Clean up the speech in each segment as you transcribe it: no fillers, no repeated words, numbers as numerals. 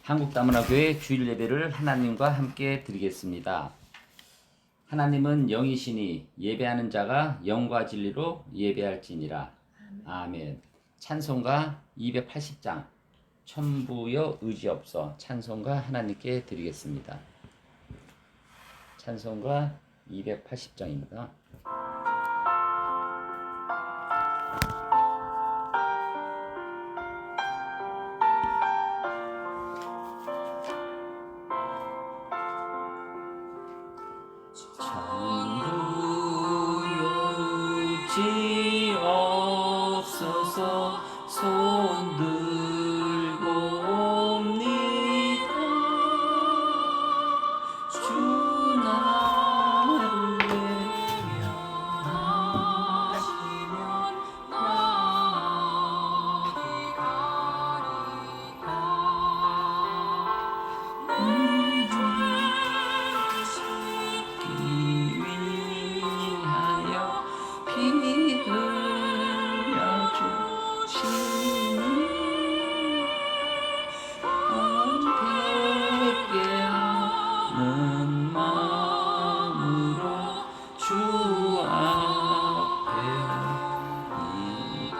한국다문화교회 주일 예배를 하나님과 함께 드리겠습니다. 하나님은 영이시니 예배하는 자가 영과 진리로 예배할지니라. 아멘. 찬송가 280장 천부여 의지없어 찬송가 하나님께 드리겠습니다. 찬송가 280장입니다. 천부여지없어서 손 들고 옵니다. 주 나를 외면하시면 나를 가리라. 위하여 피 흘려 주시니 언택게 하는 마음으로 주 앞에 옵니다.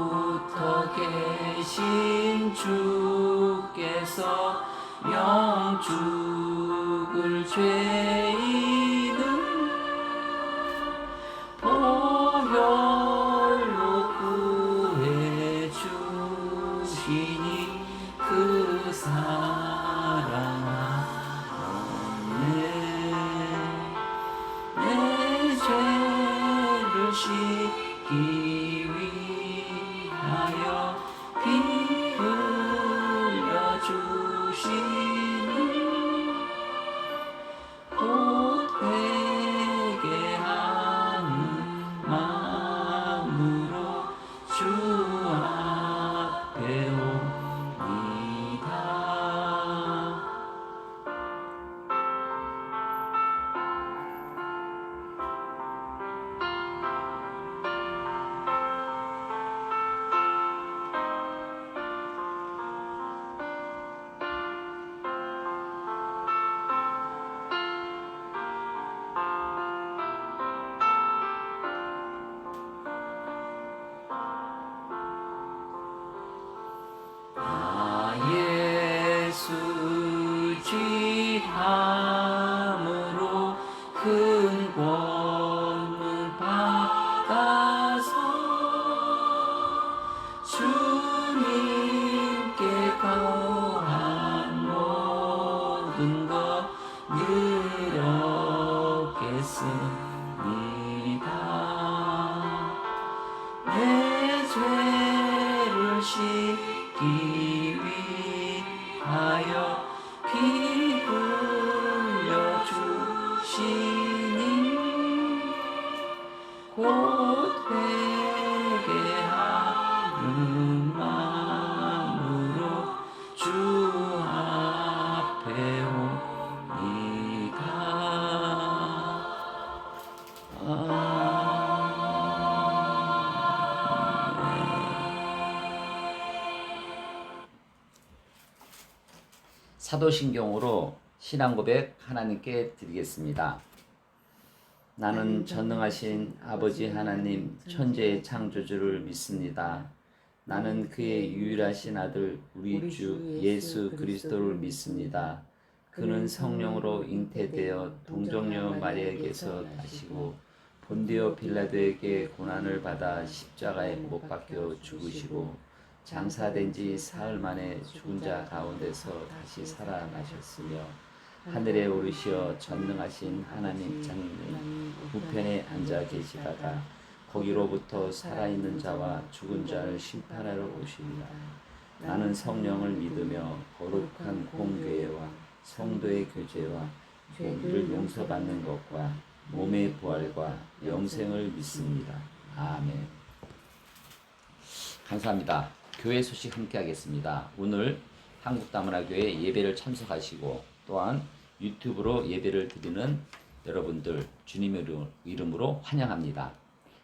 처음부터 계신 주께서 영죽을 죄인을 보혈로 구해 주시니 그 사랑하네. 내 죄를 씻기 위하여 피 흘려 주시니 곧 회개하는 마음으로 주 앞에 옵니다. 예수 지함으로 큰 권능 받아서 주님께 거한 모든 것 늘었겠습니다. 내 죄를 씻기 위하여 피 흘려 주시니 곧 회개하는 마음으로 주 앞에 옵니다. 사도신경으로 신앙고백 하나님께 드리겠습니다. 나는 전능하신 아버지 하나님 천지의 창조주를 믿습니다. 나는 그의 유일하신 아들 우리 주 예수 그리스도를 믿습니다. 그는 성령으로 잉태되어 동정녀 마리아에게서 나시고 본디오 빌라도에게 고난을 받아 십자가에 못 박혀 죽으시고 장사된 지 사흘 만에 죽은 자 가운데서 다시 살아나셨으며 하늘에 오르시어 전능하신 하나님 장님 우편에 앉아 계시다가 거기로부터 살아있는 자와 죽은 자를 심판하러 오시리라. 나는 성령을 믿으며 거룩한 공교회와 성도의 교제와 죄를 용서받는 것과 몸의 부활과 영생을 믿습니다. 아멘. 감사합니다. 교회 소식 함께 하겠습니다. 오늘 한국다문화교회 예배를 참석하시고 또한 유튜브로 예배를 드리는 여러분들 주님의 이름으로 환영합니다.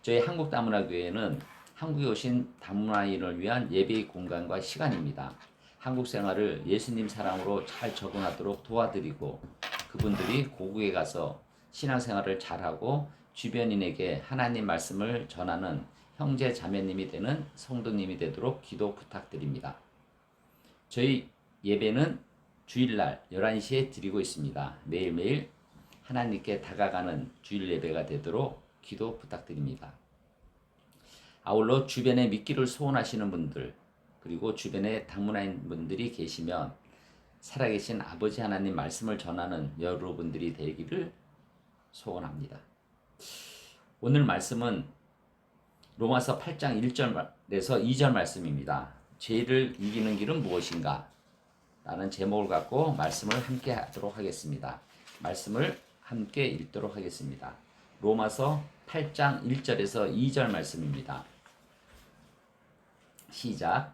저희 한국다문화교회는 한국에 오신 다문화인을 위한 예배의 공간과 시간입니다. 한국 생활을 예수님 사랑으로 잘 적응하도록 도와드리고 그분들이 고국에 가서 신앙생활을 잘하고 주변인에게 하나님 말씀을 전하는 형제 자매님이 되는 성도님이 되도록 기도 부탁드립니다. 저희 예배는 주일날 11시에 드리고 있습니다. 매일매일 하나님께 다가가는 주일 예배가 되도록 기도 부탁드립니다. 아울러 주변에 믿기를 소원하시는 분들 그리고 주변에 다문화인 분들이 계시면 살아계신 아버지 하나님 말씀을 전하는 여러분들이 되기를 소원합니다. 오늘 말씀은 로마서 8장 1절에서 2절 말씀입니다. 죄를 이기는 길은 무엇인가? 라는 제목을 갖고 말씀을 함께 하도록 하겠습니다. 말씀을 함께 읽도록 하겠습니다. 로마서 8장 1절에서 2절 말씀입니다. 시작.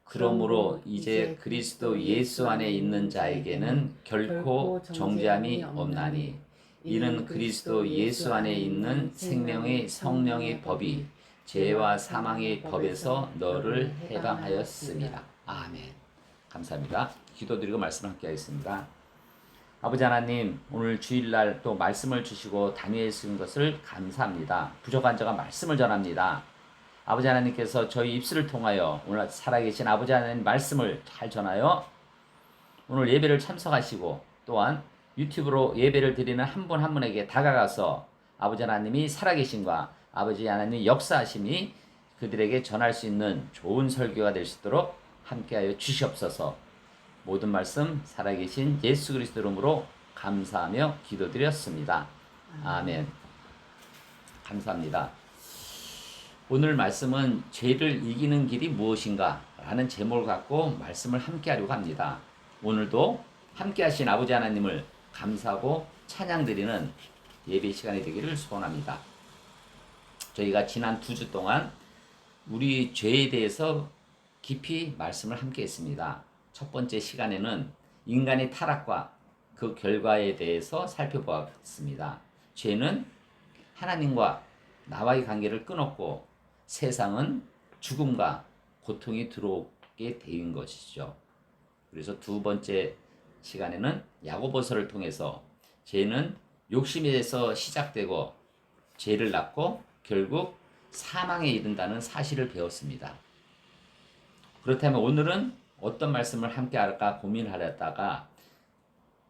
그러므로 이제 그리스도 예수 안에 있는 자에게는 결코 정죄함이 없나니 이는 그리스도 예수 안에 있는 생명의 성령의 법이 죄와 사망의 법에서 너를 해방하였습니다. 아멘. 감사합니다. 기도드리고 말씀 함께 하겠습니다. 아버지 하나님, 오늘 주일날 또 말씀을 주시고 단위해 주신 것을 감사합니다. 부족한 자가 말씀을 전합니다. 아버지 하나님께서 저희 입술을 통하여 오늘 살아계신 아버지 하나님 말씀을 잘 전하여 오늘 예배를 참석하시고 또한 유튜브로 예배를 드리는 한 분 한 분에게 다가가서 아버지 하나님이 살아계신과 아버지 하나님의 역사하심이 그들에게 전할 수 있는 좋은 설교가 될 수 있도록 함께하여 주시옵소서. 모든 말씀 살아계신 예수 그리스도 이름으로 감사하며 기도드렸습니다. 아멘. 감사합니다. 오늘 말씀은 죄를 이기는 길이 무엇인가 라는 제목을 갖고 말씀을 함께 하려고 합니다. 오늘도 함께 하신 아버지 하나님을 감사하고 찬양드리는 예배 시간이 되기를 소원합니다. 저희가 지난 2주 동안 우리 죄에 대해서 깊이 말씀을 함께 했습니다. 첫 번째 시간에는 인간의 타락과 그 결과에 대해서 살펴보았습니다. 죄는 하나님과 나와의 관계를 끊었고 세상은 죽음과 고통이 들어오게 된 것이죠. 그래서 두 번째 시간에는 야고보서를 통해서 죄는 욕심에서 시작되고 죄를 낳고 결국 사망에 이른다는 사실을 배웠습니다. 그렇다면 오늘은 어떤 말씀을 함께 할까 고민하려다가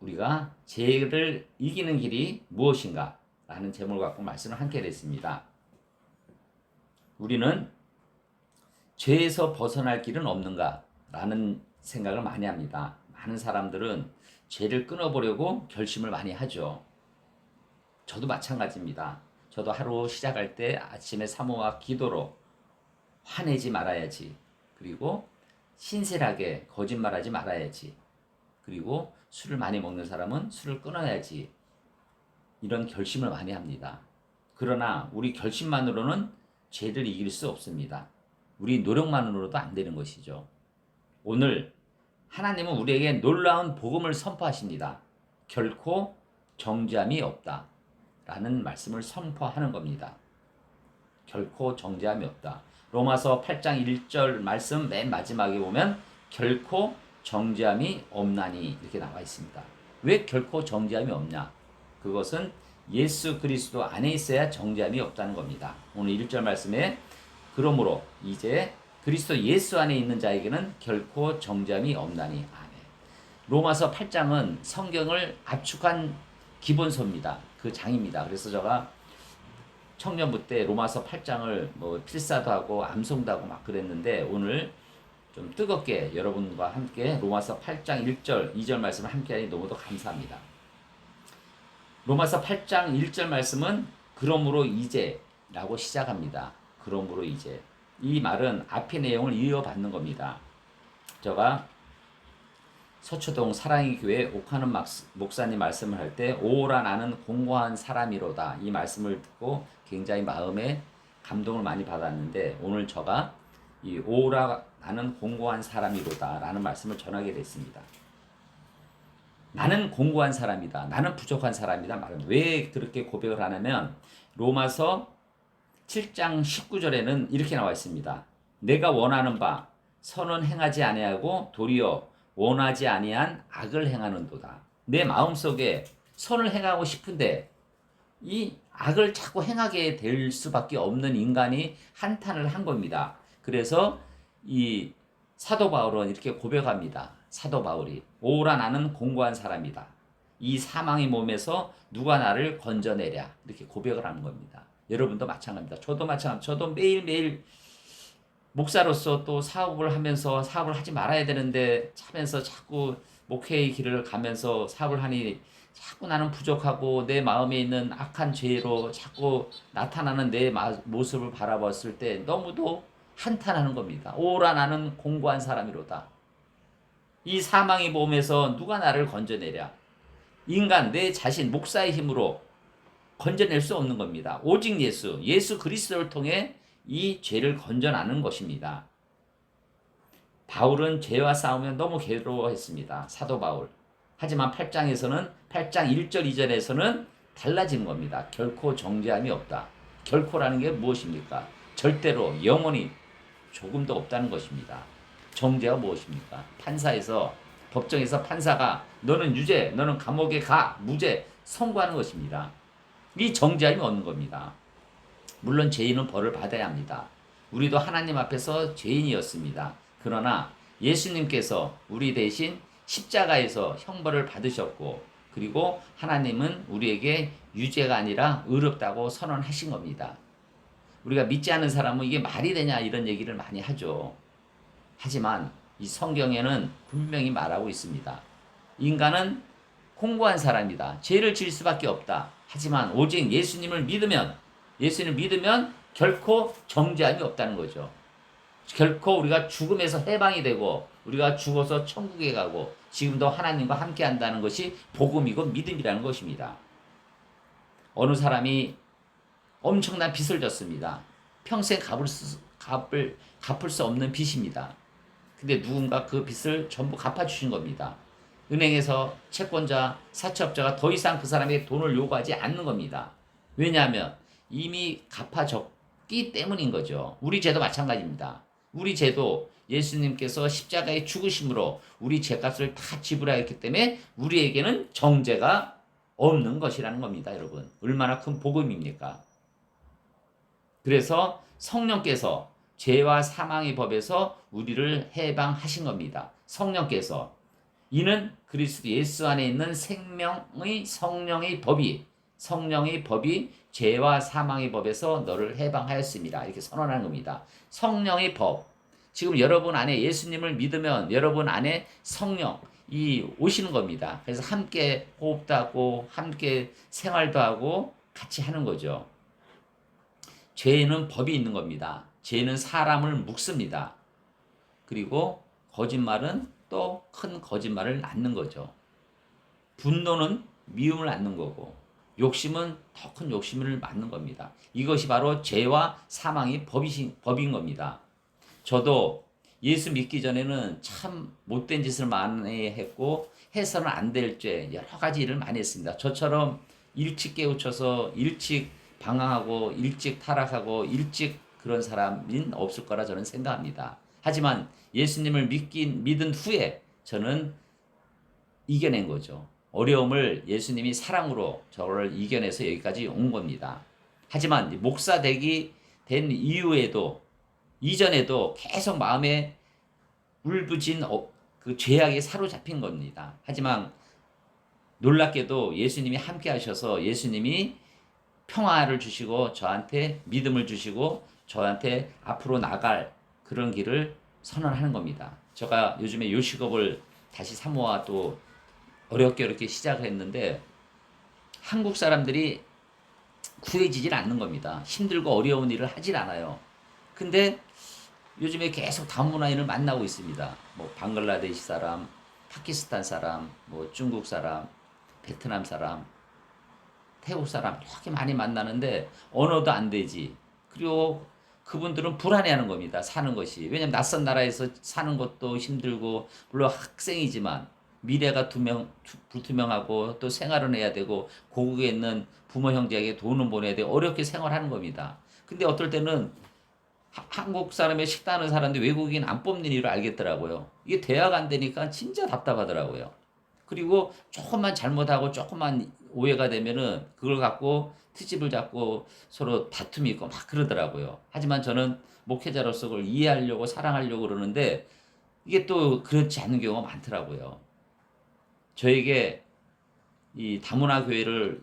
우리가 죄를 이기는 길이 무엇인가 라는 제목을 갖고 말씀을 함께 했습니다. 우리는 죄에서 벗어날 길은 없는가 라는 생각을 많이 합니다. 많은 사람들은 죄를 끊어보려고 결심을 많이 하죠. 저도 마찬가지입니다. 저도 하루 시작할 때 아침에 사모와 기도로 화내지 말아야지. 그리고 신실하게 거짓말하지 말아야지. 그리고 술을 많이 먹는 사람은 술을 끊어야지. 이런 결심을 많이 합니다. 그러나 우리 결심만으로는 죄를 이길 수 없습니다. 우리 노력만으로도 안 되는 것이죠. 오늘 하나님은 우리에게 놀라운 복음을 선포하십니다. 결코 정죄함이 없다. 라는 말씀을 선포하는 겁니다. 결코 정죄함이 없다. 로마서 8장 1절 말씀 맨 마지막에 보면 결코 정죄함이 없나니 이렇게 나와 있습니다. 왜 결코 정죄함이 없냐? 그것은 예수 그리스도 안에 있어야 정죄함이 없다는 겁니다. 오늘 1절 말씀에 그러므로 이제 그리스도 예수 안에 있는 자에게는 결코 정죄함이 없나니. 아멘. 로마서 8장은 성경을 압축한 기본서입니다. 그 장입니다. 그래서 제가 청년부 때 로마서 8장을 필사도 하고 암송도 하고 막 그랬는데 오늘 좀 뜨겁게 여러분과 함께 로마서 8장 1절, 2절 말씀을 함께 하니 너무도 감사합니다. 로마서 8장 1절 말씀은 그러므로 이제 라고 시작합니다. 그러므로 이제. 이 말은 앞의 내용을 이어받는 겁니다. 제가 서초동 사랑의 교회 옥하는 목사님 말씀을 할 때 오라 나는 공고한 사람이로다 이 말씀을 듣고 굉장히 마음에 감동을 많이 받았는데 오늘 제가 이 오라 나는 공고한 사람이로다 라는 말씀을 전하게 됐습니다. 나는 공고한 사람이다. 나는 부족한 사람이다. 말은 왜 그렇게 고백을 하냐면 로마서 7장 19절에는 이렇게 나와 있습니다. 내가 원하는 바 선은 행하지 아니하고 도리어 원하지 아니한 악을 행하는도다. 내 마음속에 선을 행하고 싶은데 이 악을 자꾸 행하게 될 수밖에 없는 인간이 한탄을 한 겁니다. 그래서 이 사도 바울은 이렇게 고백합니다. 사도 바울이 오라 나는 공고한 사람이다. 이 사망의 몸에서 누가 나를 건져내랴. 이렇게 고백을 하는 겁니다. 여러분도 마찬가지입니다. 저도 마찬가지입니다. 저도 매일매일 목사로서 또 사업을 하면서 사업을 하지 말아야 되는데 하면서 자꾸 목회의 길을 가면서 사업을 하니 자꾸 나는 부족하고 내 마음에 있는 악한 죄로 자꾸 나타나는 내 모습을 바라봤을 때 너무도 한탄하는 겁니다. 오라 나는 공고한 사람이로다. 이 사망의 몸에서 누가 나를 건져내랴. 인간 내 자신 목사의 힘으로 건져낼 수 없는 겁니다. 오직 예수 그리스도를 통해 이 죄를 건져내는 것입니다. 바울은 죄와 싸우며 너무 괴로워했습니다. 사도 바울. 하지만 8장 1절 2절에서는 달라진 겁니다. 결코 정죄함이 없다. 결코라는 게 무엇입니까? 절대로 영원히 조금도 없다는 것입니다. 정죄가 무엇입니까? 법정에서 판사가 너는 유죄, 너는 감옥에 가, 무죄 선고하는 것입니다. 이 정죄함이 없는 겁니다. 물론 죄인은 벌을 받아야 합니다. 우리도 하나님 앞에서 죄인이었습니다. 그러나 예수님께서 우리 대신 십자가에서 형벌을 받으셨고 그리고 하나님은 우리에게 유죄가 아니라 의롭다고 선언하신 겁니다. 우리가 믿지 않는 사람은 이게 말이 되냐 이런 얘기를 많이 하죠. 하지만 이 성경에는 분명히 말하고 있습니다. 인간은 공고한 사람이다. 죄를 지을 수밖에 없다. 하지만 오직 예수님을 믿으면 결코 정죄함이 없다는 거죠. 결코 우리가 죽음에서 해방이 되고 우리가 죽어서 천국에 가고 지금도 하나님과 함께 한다는 것이 복음이고 믿음이라는 것입니다. 어느 사람이 엄청난 빚을 졌습니다. 평생 갚을 수 없는 빚입니다. 근데 누군가 그 빚을 전부 갚아주신 겁니다. 은행에서 채권자, 사채업자가 더 이상 그 사람에게 돈을 요구하지 않는 겁니다. 왜냐하면 이미 갚아졌기 때문인 거죠. 우리 죄도 마찬가지입니다. 우리 죄도 예수님께서 십자가에 죽으심으로 우리 죄값을 다 지불하였기 때문에 우리에게는 정죄가 없는 것이라는 겁니다. 여러분 얼마나 큰 복음입니까? 그래서 성령께서 죄와 사망의 법에서 우리를 해방하신 겁니다. 성령께서 이는 그리스도 예수 안에 있는 성령의 법이 죄와 사망의 법에서 너를 해방하였습니다. 이렇게 선언하는 겁니다. 성령의 법. 지금 여러분 안에 예수님을 믿으면 여러분 안에 성령이 오시는 겁니다. 그래서 함께 호흡도 하고 함께 생활도 하고 같이 하는 거죠. 죄는 법이 있는 겁니다. 죄는 사람을 묶습니다. 그리고 거짓말은 또 큰 거짓말을 낳는 거죠. 분노는 미움을 낳는 거고 욕심은 더 큰 욕심을 낳는 겁니다. 이것이 바로 죄와 사망의 법인 겁니다. 저도 예수 믿기 전에는 참 못된 짓을 많이 했고 해서는 안 될 죄 여러 가지 일을 많이 했습니다. 저처럼 일찍 깨우쳐서 일찍 방황하고 일찍 타락하고 일찍 그런 사람은 없을 거라 저는 생각합니다. 하지만 예수님을 믿은 후에 저는 이겨낸 거죠. 어려움을 예수님이 사랑으로 저를 이겨내서 여기까지 온 겁니다. 하지만 목사 되기 된 이전에도 계속 마음에 울부짖은 그 죄악에 사로잡힌 겁니다. 하지만 놀랍게도 예수님이 함께 하셔서 예수님이 평화를 주시고 저한테 믿음을 주시고 저한테 앞으로 나갈 그런 길을 선언하는 겁니다. 제가 요즘에 요식업을 다시 사모아 또 어렵게 시작을 했는데 한국 사람들이 구해지질 않는 겁니다. 힘들고 어려운 일을 하질 않아요. 근데 요즘에 계속 다문화인을 만나고 있습니다. 뭐 방글라데시 사람, 파키스탄 사람, 뭐 중국 사람, 베트남 사람, 태국 사람 이렇게 많이 만나는데 언어도 안 되지. 그리고 그분들은 불안해하는 겁니다. 사는 것이. 왜냐하면 낯선 나라에서 사는 것도 힘들고 물론 학생이지만 미래가 불투명하고 또 생활은 해야 되고 고국에 있는 부모 형제에게 돈은 보내야 되고 어렵게 생활하는 겁니다. 근데 어떨 때는 한국 사람의 식단하는 사람인데 외국인 안 뽑는 이유를 알겠더라고요. 이게 대화가 안 되니까 진짜 답답하더라고요. 그리고 조금만 잘못하고 조금만 오해가 되면은 그걸 갖고 트집을 잡고 서로 다툼이 있고 막 그러더라고요. 하지만 저는 목회자로서 그걸 이해하려고 사랑하려고 그러는데 이게 또 그렇지 않은 경우가 많더라고요. 저에게 이 다문화 교회를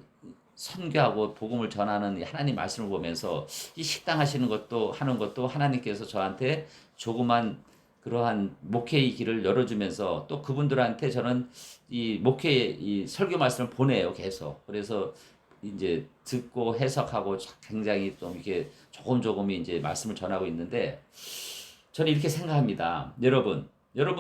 선교하고 복음을 전하는 이 하나님 말씀을 보면서 이 식당 하시는 것도 하는 것도 하나님께서 저한테 조그만 그러한 목회의 길을 열어주면서 또 그분들한테 저는 이 목회 이 설교 말씀을 보내요 계속. 그래서 이제 듣고 해석하고 굉장히 좀 이렇게 조금 이제 말씀을 전하고 있는데 저는 이렇게 생각합니다. 여러분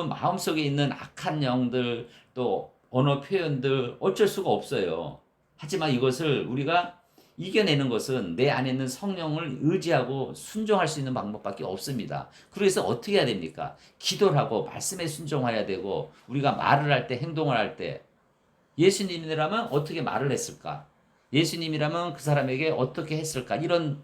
마음속에 있는 악한 영들 또 언어 표현들 어쩔 수가 없어요. 하지만 이것을 우리가 이겨내는 것은 내 안에 있는 성령을 의지하고 순종할 수 있는 방법밖에 없습니다. 그래서 어떻게 해야 됩니까? 기도를 하고 말씀에 순종해야 되고 우리가 말을 할 때 행동을 할 때 예수님이라면 어떻게 말을 했을까? 예수님이라면 그 사람에게 어떻게 했을까? 이런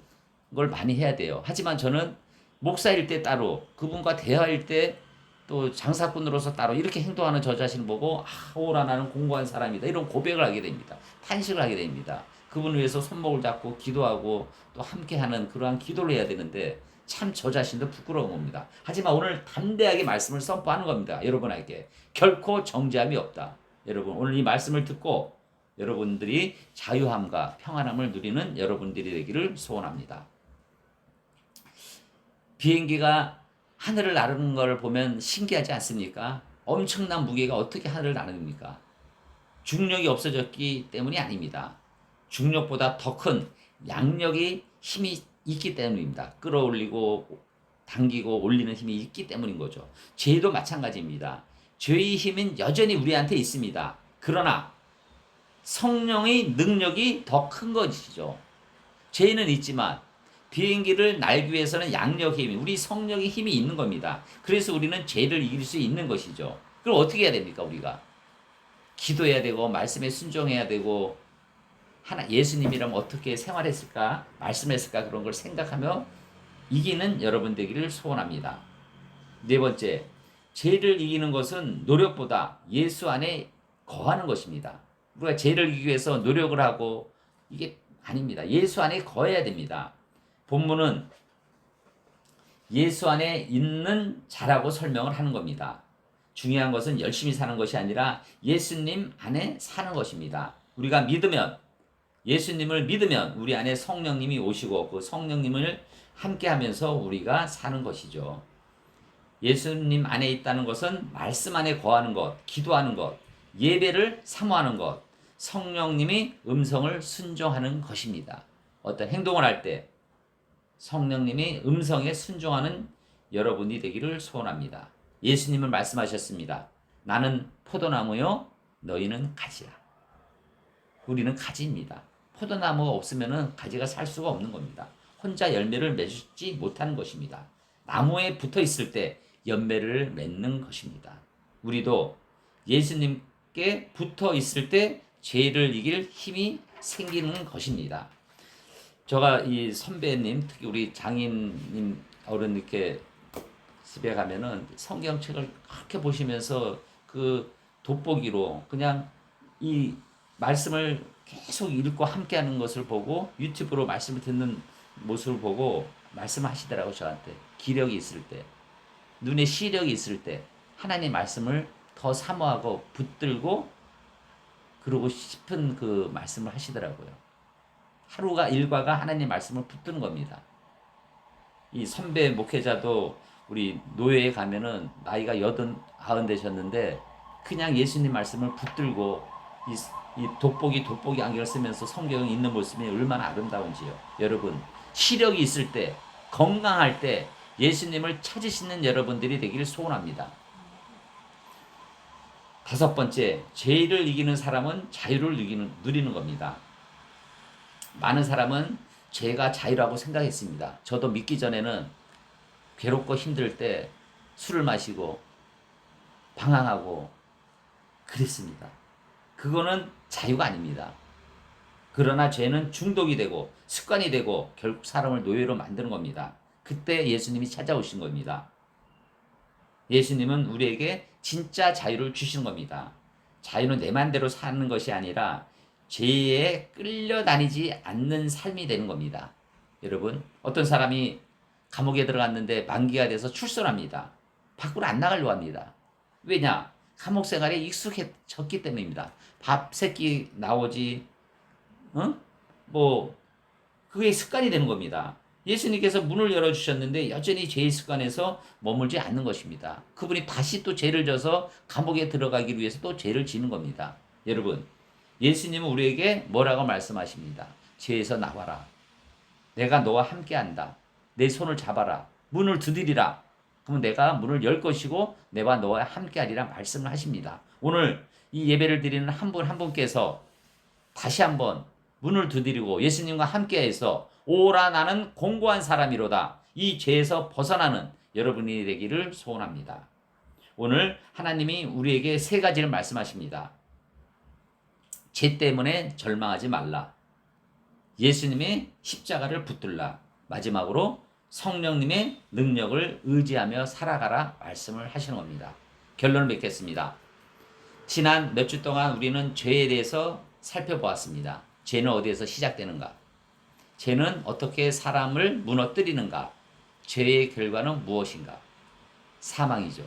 걸 많이 해야 돼요. 하지만 저는 목사일 때 따로 그분과 대화할 때 또 장사꾼으로서 따로 이렇게 행동하는 저 자신을 보고 오라 나는 공고한 사람이다 이런 고백을 하게 됩니다. 탄식을 하게 됩니다. 그분을 위해서 손목을 잡고 기도하고 또 함께하는 그러한 기도를 해야 되는데 참 저 자신도 부끄러운 겁니다. 하지만 오늘 담대하게 말씀을 선포하는 겁니다. 여러분에게 결코 정죄함이 없다. 여러분 오늘 이 말씀을 듣고 여러분들이 자유함과 평안함을 누리는 여러분들이 되기를 소원합니다. 비행기가 하늘을 나르는 걸 보면 신기하지 않습니까? 엄청난 무게가 어떻게 하늘을 나릅니까? 중력이 없어졌기 때문이 아닙니다. 중력보다 더 큰 양력이 힘이 있기 때문입니다. 끌어올리고 당기고 올리는 힘이 있기 때문인 거죠. 죄도 마찬가지입니다. 죄의 힘은 여전히 우리한테 있습니다. 그러나 성령의 능력이 더 큰 것이죠. 죄는 있지만 비행기를 날기 위해서는 양력의 힘이 우리 성령의 힘이 있는 겁니다. 그래서 우리는 죄를 이길 수 있는 것이죠. 그럼 어떻게 해야 됩니까 우리가? 기도해야 되고 말씀에 순종해야 되고 예수님이라면 어떻게 생활했을까 말씀했을까 그런 걸 생각하며 이기는 여러분 되기를 소원합니다. 네 번째, 죄를 이기는 것은 노력보다 예수 안에 거하는 것입니다. 우리가 죄를 이기기 위해서 노력을 하고 이게 아닙니다. 예수 안에 거해야 됩니다. 본문은 예수 안에 있는 자라고 설명을 하는 겁니다. 중요한 것은 열심히 사는 것이 아니라 예수님 안에 사는 것입니다. 우리가 믿으면 예수님을 믿으면 우리 안에 성령님이 오시고 그 성령님을 함께하면서 우리가 사는 것이죠. 예수님 안에 있다는 것은 말씀 안에 거하는 것, 기도하는 것, 예배를 사모하는 것, 성령님이 음성을 순종하는 것입니다. 어떤 행동을 할 때 성령님이 음성에 순종하는 여러분이 되기를 소원합니다. 예수님은 말씀하셨습니다. 나는 포도나무요, 너희는 가지라. 우리는 가지입니다. 포도나무가 없으면 가지가 살 수가 없는 겁니다. 혼자 열매를 맺지 못하는 것입니다. 나무에 붙어 있을 때 열매를 맺는 것입니다. 우리도 예수님께 붙어 있을 때 죄를 이길 힘이 생기는 것입니다. 제가 이 선배님, 특히 우리 장인님 어른님께 집에 가면은 성경책을 그렇게 보시면서 그 돋보기로 그냥 이 말씀을 계속 읽고 함께하는 것을 보고 유튜브로 말씀을 듣는 모습을 보고 말씀하시더라고 저한테. 기력이 있을 때, 눈에 시력이 있을 때 하나님 말씀을 더 사모하고 붙들고 그러고 싶은 그 말씀을 하시더라고요. 하루가 일과가 하나님 말씀을 붙드는 겁니다. 이 선배 목회자도 우리 노예에 가면은 나이가 89 되셨는데 그냥 예수님 말씀을 붙들고 이 돋보기 안경을 쓰면서 성경을 읽는 모습이 얼마나 아름다운지요. 여러분 시력이 있을 때 건강할 때 예수님을 찾으시는 여러분들이 되기를 소원합니다. 다섯 번째, 죄를 이기는 사람은 자유를 누리는 겁니다. 많은 사람은 죄가 자유라고 생각했습니다. 저도 믿기 전에는 괴롭고 힘들 때 술을 마시고 방황하고 그랬습니다. 그거는 자유가 아닙니다. 그러나 죄는 중독이 되고 습관이 되고 결국 사람을 노예로 만드는 겁니다. 그때 예수님이 찾아오신 겁니다. 예수님은 우리에게 진짜 자유를 주시는 겁니다. 자유는 내 맘대로 사는 것이 아니라 죄에 끌려다니지 않는 삶이 되는 겁니다. 여러분, 어떤 사람이 감옥에 들어갔는데 만기가 돼서 출소합니다. 밖으로 안 나가려고 합니다. 왜냐? 감옥 생활에 익숙해졌기 때문입니다. 밥 세끼 나오지, 그게 습관이 되는 겁니다. 예수님께서 문을 열어주셨는데 여전히 죄의 습관에서 머물지 않는 것입니다. 그분이 다시 또 죄를 져서 감옥에 들어가기 위해서 또 죄를 지는 겁니다. 여러분, 예수님은 우리에게 뭐라고 말씀하십니다. 죄에서 나와라. 내가 너와 함께한다. 내 손을 잡아라. 문을 두드리라. 그러면 내가 문을 열 것이고 내가 너와 함께하리라 말씀을 하십니다. 오늘 이 예배를 드리는 한 분 한 분께서 다시 한번 문을 두드리고 예수님과 함께해서 오라 나는 공고한 사람이로다. 이 죄에서 벗어나는 여러분이 되기를 소원합니다. 오늘 하나님이 우리에게 세 가지를 말씀하십니다. 죄 때문에 절망하지 말라. 예수님의 십자가를 붙들라. 마지막으로 성령님의 능력을 의지하며 살아가라 말씀을 하시는 겁니다. 결론을 맺겠습니다. 지난 몇 주 동안 우리는 죄에 대해서 살펴보았습니다. 죄는 어디에서 시작되는가? 죄는 어떻게 사람을 무너뜨리는가? 죄의 결과는 무엇인가? 사망이죠.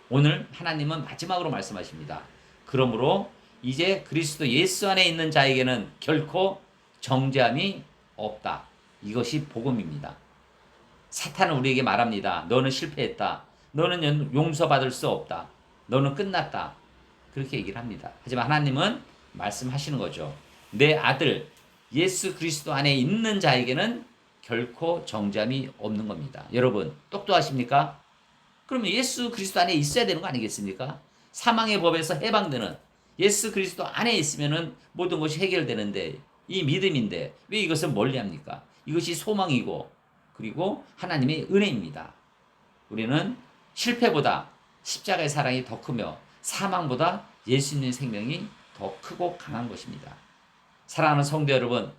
오늘 하나님은 마지막으로 말씀하십니다. 그러므로 이제 그리스도 예수 안에 있는 자에게는 결코 정죄함이 없다. 이것이 복음입니다. 사탄은 우리에게 말합니다. 너는 실패했다. 너는 용서받을 수 없다. 너는 끝났다. 그렇게 얘기를 합니다. 하지만 하나님은 말씀하시는 거죠. 내 아들 예수 그리스도 안에 있는 자에게는 결코 정죄함이 없는 겁니다. 여러분 똑똑하십니까? 그러면 예수 그리스도 안에 있어야 되는 거 아니겠습니까? 사망의 법에서 해방되는 예수 그리스도 안에 있으면은 모든 것이 해결되는데 이 믿음인데 왜 이것을 멀리합니까? 이것이 소망이고 그리고 하나님의 은혜입니다. 우리는 실패보다 십자가의 사랑이 더 크며 사망보다 예수님의 생명이 더 크고 강한 것입니다. 사랑하는 성도 여러분,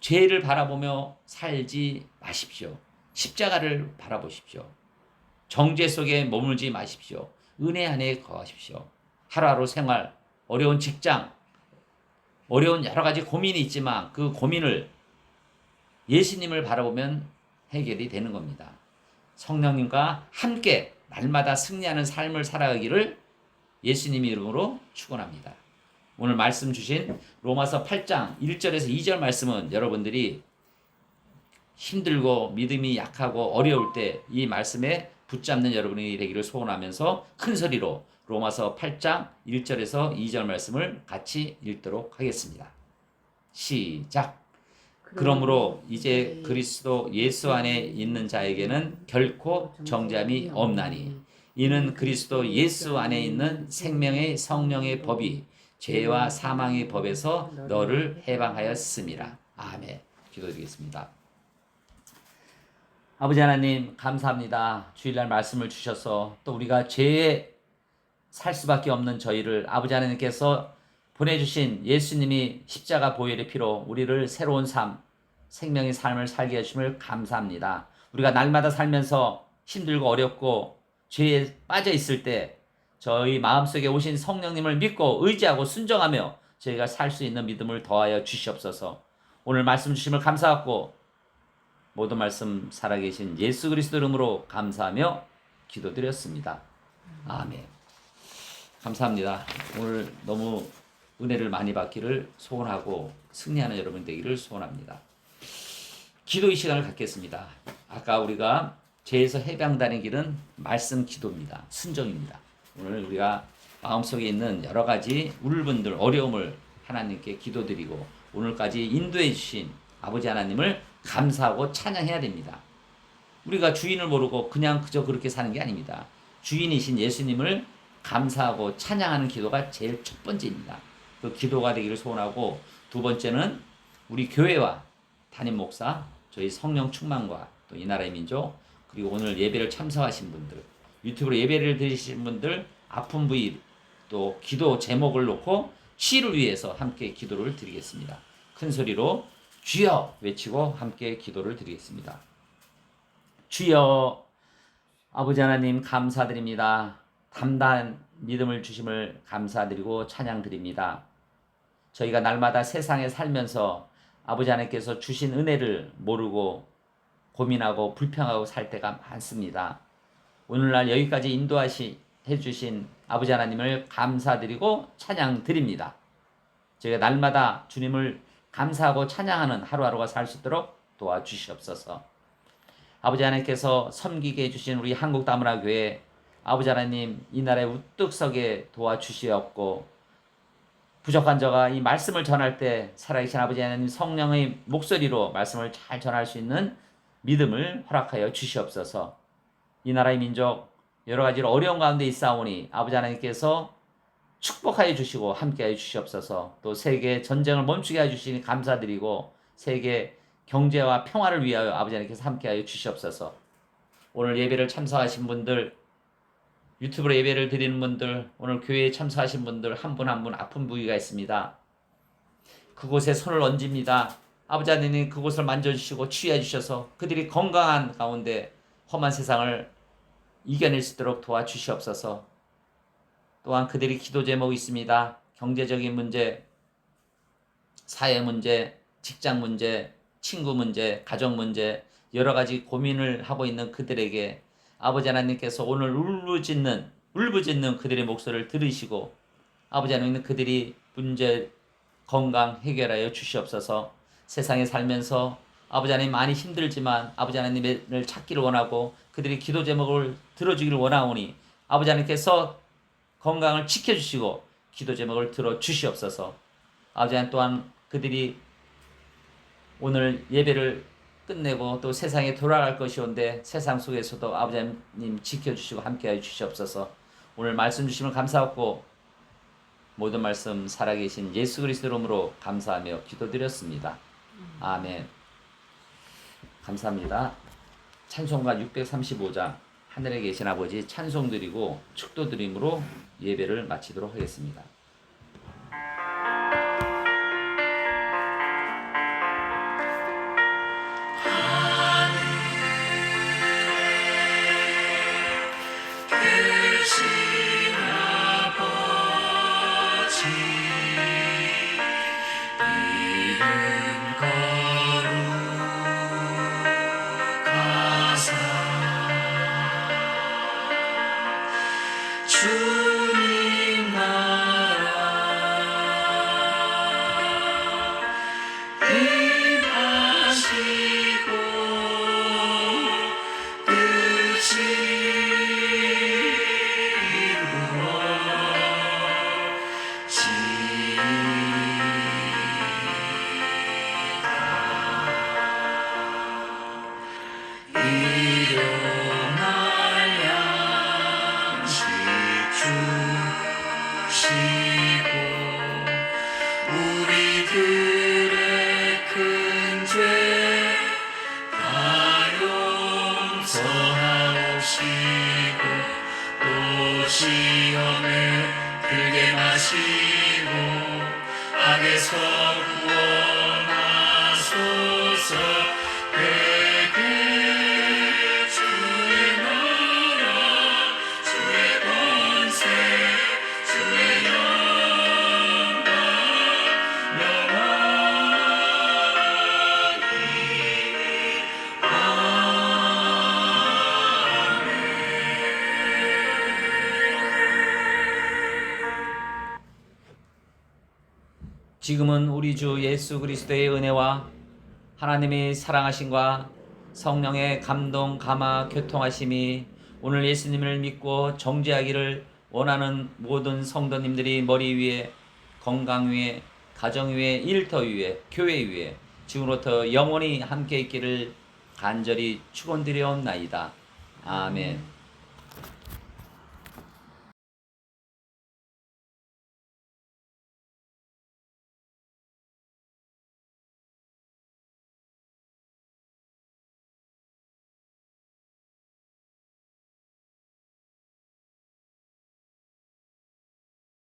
죄를 바라보며 살지 마십시오. 십자가를 바라보십시오. 정죄 속에 머물지 마십시오. 은혜 안에 거하십시오. 하루하루 생활, 어려운 직장, 어려운 여러 가지 고민이 있지만 그 고민을 예수님을 바라보면 해결이 되는 겁니다. 성령님과 함께 날마다 승리하는 삶을 살아가기를 예수님 이름으로 축원합니다. 오늘 말씀 주신 로마서 8장 1절에서 2절 말씀은 여러분들이 힘들고 믿음이 약하고 어려울 때 이 말씀에 붙잡는 여러분이 되기를 소원하면서 큰 소리로 로마서 8장 1절에서 2절 말씀을 같이 읽도록 하겠습니다. 시작. 그러므로 이제 그리스도 예수 안에 있는 자에게는 결코 정죄함이 없나니 이는 그리스도 예수 안에 있는 생명의 성령의 법이 죄와 사망의 법에서 너를 해방하였음이라. 아멘. 기도드리겠습니다. 아버지 하나님 감사합니다. 주일날 말씀을 주셔서 또 우리가 죄에 살 수밖에 없는 저희를 아버지 하나님께서 보내주신 예수님이 십자가 보혈의 피로 우리를 새로운 삶, 생명의 삶을 살게 해주심을 감사합니다. 우리가 날마다 살면서 힘들고 어렵고 죄에 빠져 있을 때 저희 마음속에 오신 성령님을 믿고 의지하고 순종하며 저희가 살 수 있는 믿음을 더하여 주시옵소서. 오늘 말씀 주심을 감사하고 모든 말씀 살아계신 예수 그리스도 이름으로 감사하며 기도드렸습니다. 아멘. 감사합니다. 오늘 너무 은혜를 많이 받기를 소원하고 승리하는 여러분 되기를 소원합니다. 기도의 시간을 갖겠습니다. 아까 우리가 죄에서 해방되는 길은 말씀 기도입니다. 순종입니다. 오늘 우리가 마음속에 있는 여러 가지 울분들, 어려움을 하나님께 기도드리고 오늘까지 인도해 주신 아버지 하나님을 감사하고 찬양해야 됩니다. 우리가 주인을 모르고 그냥 그저 그렇게 사는 게 아닙니다. 주인이신 예수님을 감사하고 찬양하는 기도가 제일 첫 번째입니다. 그 기도가 되기를 소원하고 두 번째는 우리 교회와 담임 목사, 저희 성령 충만과 또 이 나라의 민족 그리고 오늘 예배를 참석하신 분들 유튜브로 예배를 드리신 분들 아픈 부위 또 기도 제목을 놓고 치유를 위해서 함께 기도를 드리겠습니다. 큰 소리로 주여 외치고 함께 기도를 드리겠습니다. 주여, 아버지 하나님 감사드립니다. 담대한 믿음을 주심을 감사드리고 찬양드립니다. 저희가 날마다 세상에 살면서 아버지 하나님께서 주신 은혜를 모르고 고민하고 불평하고 살 때가 많습니다. 오늘날 여기까지 해주신 아버지 하나님을 감사드리고 찬양드립니다. 저희가 날마다 주님을 감사하고 찬양하는 하루하루가 살 수 있도록 도와주시옵소서. 아버지 하나님께서 섬기게 해주신 우리 한국다문화교회 아버지 하나님 이 나라에 우뚝 서게 도와주시옵고, 부족한 저가 이 말씀을 전할 때 살아계신 아버지 하나님 성령의 목소리로 말씀을 잘 전할 수 있는 믿음을 허락하여 주시옵소서. 이 나라의 민족 여러 가지로 어려운 가운데 있사오니 아버지 하나님께서 축복하여 주시고 함께하여 주시옵소서. 또 세계 전쟁을 멈추게 해 주시니 감사드리고 세계 경제와 평화를 위하여 아버지 하나님께서 함께하여 주시옵소서. 오늘 예배를 참석하신 분들, 유튜브로 예배를 드리는 분들, 오늘 교회에 참석하신 분들 한 분 한 분 아픈 부위가 있습니다. 그곳에 손을 얹습니다. 아버지 하나님 그곳을 만져주시고 치유해 주셔서 그들이 건강한 가운데 험한 세상을 이겨낼 수 있도록 도와주시옵소서. 또한 그들이 기도 제목이 있습니다. 경제적인 문제, 사회 문제, 직장 문제, 친구 문제, 가정 문제, 여러 가지 고민을 하고 있는 그들에게 아버지 하나님께서 오늘 울부짖는 그들의 목소리를 들으시고 아버지 하나님 그들이 문제 건강 해결하여 주시옵소서. 세상에 살면서 아버지 하나님 많이 힘들지만 아버지 하나님을 찾기를 원하고 그들이 기도 제목을 들어주기를 원하오니 아버지 하나님께서 건강을 지켜주시고 기도 제목을 들어주시옵소서. 아버지 하나님 또한 그들이 오늘 예배를 끝내고 또 세상에 돌아갈 것이온데 세상 속에서도 아버지 하나님 지켜주시고 함께하여 주시옵소서. 오늘 말씀 주심을 감사하고 모든 말씀 살아계신 예수 그리스도 이름으로 감사하며 기도드렸습니다. 아멘. 감사합니다. 찬송가 635장 하늘에 계신 아버지 찬송드리고 축도드림으로 예배를 마치도록 하겠습니다. 주님 나라 임하시고 뜻이 우리들의 큰 죄 다 용서하옵시고 또 시험에 들게 마시고 악에서 구원하소서. 되게 주의 나라 주의 권세 주의 영광 영원히 아멘. 지금은 우리 주 예수 그리스도의 은혜와 하나님의 사랑하심과 성령의 감동, 감화, 교통하심이 오늘 예수님을 믿고 정죄하기를 원하는 모든 성도님들이 머리 위에, 건강 위에, 가정 위에, 일터 위에, 교회 위에 지금부터 영원히 함께 있기를 간절히 축원드려옵나이다. 아멘.